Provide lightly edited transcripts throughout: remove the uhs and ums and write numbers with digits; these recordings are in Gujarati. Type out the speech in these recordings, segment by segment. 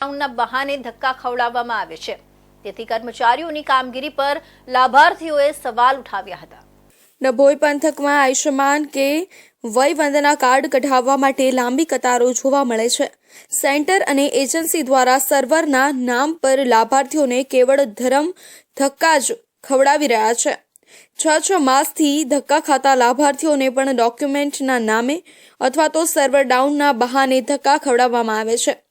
ના બહાને ધક્કા ખવડાવવામાં આવે છે, તેથી કર્મચારીઓની કામગીરી પર લાભાર્થીઓએ સવાલ ઉઠાવ્યા હતા। ડભોઈ પંથકમાં આયુષ્યમાન કે વય વંદના કાર્ડ કઢાવવા માટે લાંબી કતારો જોવા મળે છે। સેન્ટર અને એજન્સી દ્વારા સર્વરના નામ પર લાભાર્થીઓને કેવળ ધરમ ધક્કા જ ખવડાવી રહ્યા છે। 6 માસથી ધક્કા ખાતા લાભાર્થીઓને પણ ડોક્યુમેન્ટના નામે અથવા તો સર્વર ડાઉનના બહાને ધક્કા ખવડાવવામાં આવે છે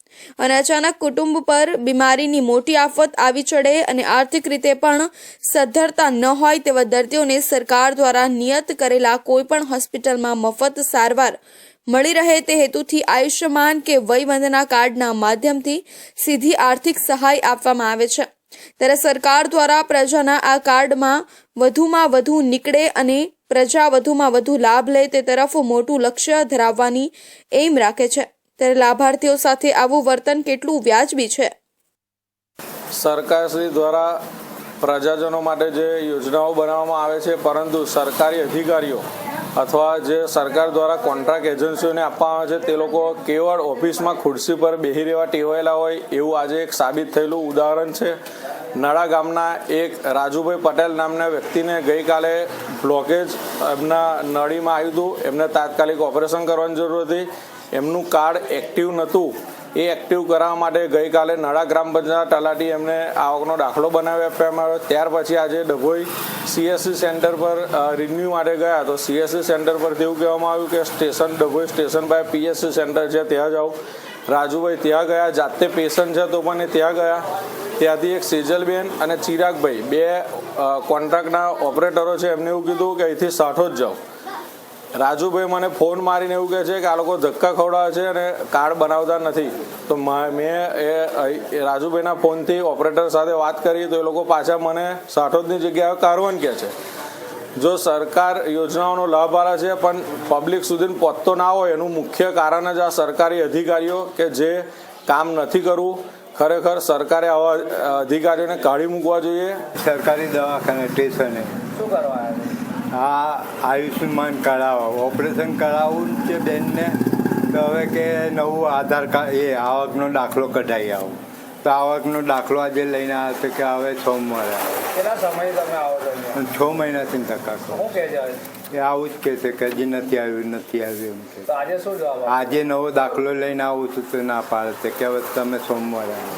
અને અચાનક કુટુંબ પર બીમારીની મોટી આફત આવી ચડે અને આર્થિક રીતે પણ સદ્ધરતા ન હોય તેવા દર્દીઓને સરકાર દ્વારા નિયત કરેલા કોઈપણ હોસ્પિટલમાં મફત સારવાર મળી રહે તે હેતુથી આયુષ્યમાન કે વય વંદના કાર્ડના માધ્યમથી સીધી આર્થિક સહાય આપવામાં આવે છે। ત્યારે સરકાર દ્વારા પ્રજાના આ કાર્ડમાં વધુમાં વધુ નીકળે અને પ્રજા વધુમાં વધુ લાભ લે તે તરફ મોટું લક્ષ્ય ધરાવવાની એમ રાખે છે। ત્યારે લાભાર્થીઓ સાથે આવું વર્તન કેટલું વ્યાજબી છે? સરકારશ્રી દ્વારા પ્રજાજનો માટે જે યોજનાઓ બનાવવામાં આવે છે, પરંતુ સરકારી અધિકારીઓ અથવા જે સરકાર દ્વારા કોન્ટ્રાક્ટ એજન્સીઓને આપવામાં આવે છે તે લોકો કેવળ ઓફિસમાં ખુરશી પર બેસી રહેવા ટેવાયેલા હોય એવું આજે એક સાબિત થયેલું ઉદાહરણ છે। નડા ગામના એક રાજુભાઈ પટેલ નામના વ્યક્તિને ગઈકાલે બ્લોકેજ એમના નળીમાં આવ્યું હતું। એમને તાત્કાલિક ઓપરેશન કરવાની જરૂર હતી। એમનું કાર્ડ એક્ટિવ નહોતું, એ એક્ટિવ કરાવવા માટે ગઈકાલે નડા ગ્રામ પંચાયત તલાટી એમને આવકનો દાખલો બનાવી આપવામાં આવ્યો। ત્યાર પછી આજે ડભોઈ CSC સેન્ટર પર રિન્યુ માટે ગયા તો CSC સેન્ટર પરથી એવું કહેવામાં આવ્યું કે ડભોઈ સ્ટેશન પાસે PSC સેન્ટર છે ત્યાં જાઓ। રાજુભાઈ ત્યાં ગયા, જાતે પેશન્ટ છે તો પણ એ ત્યાં ગયા। ત્યાંથી એક સેજલબેન અને ચિરાગભાઈ બે કોન્ટ્રાક્ટના ઓપરેટરો છે, એમને એવું કીધું કે અહીંથી સાઠો જ જાઓ। રાજુભાઈ મને ફોન મારીને એવું કહે છે કે આ લોકો ધક્કા ખવડાવે છે અને કાર્ડ બનાવતા નથી। તો મેં એ રાજુભાઈના ફોનથી ઓપરેટર સાથે વાત કરી તો એ લોકો પાછા મને સાઠોદની જગ્યાએ કારવન કહે છે। જો સરકાર યોજનાઓનો લાભ આપે છે પણ પબ્લિક સુધી પહોંચતો ના હોય એનું મુખ્ય કારણ જ આ સરકારી અધિકારીઓ કે જે કામ નથી કરવું। ખરેખર સરકારે આવા અધિકારીઓને કાઢી મૂકવા જોઈએ। સરકારી દવાખાને સ્ટેશને શું કરવા આયુષ્યમાન કરાવવા ઓપરેશન કરાવવું છે બેનને, તો હવે કે નવું આધાર કાર્ડ એ આવકનો દાખલો કઢાવી આવો તો આવકનો દાખલો આજે લઈને આવ્યો તો કે હવે સોમવારે આવે। કેટલા સમય તમે આવો છો? 6 મહિનાથી ધક્કા શું કહે છે? એ આવું જ કહે છે કે હજી નથી આવ્યું એમ કે। તો આજે શું જવાબ? આજે નવો દાખલો લઈને આવું છું તો ના પાડે છે કે હવે તમે સોમવારે આવો।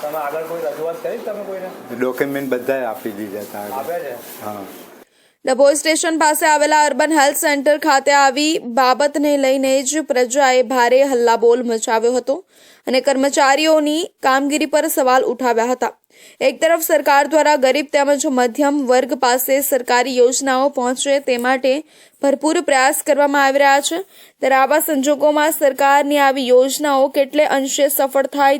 તમે આગળ કોઈ રજૂઆત કરી? તમે કોઈને ડોક્યુમેન્ટ બધા આપી દીધા હતા। આપ્યા છે? હા। ડભોઈ સ્ટેશન પાસે આવેલા અર્બન હેલ્થ સેન્ટર ખાતે આવી બાબતને લઈને જ પ્રજાએ ભારે હલ્લાબોલ મચાવ્યો હતો અને કર્મચારીઓની કામગીરી પર સવાલ ઉઠાવ્યા હતા। એક તરફ સરકાર દ્વારા ગરીબ તેમજ મધ્યમ વર્ગ પાસે સરકારી યોજનાઓ પહોંચે તે માટે ભરપૂર પ્રયાસ કરવામાં આવી રહ્યા છે, ત્યારે આવા સંજોગોમાં સરકારની આવી યોજનાઓ કેટલે અંશે સફળ થાય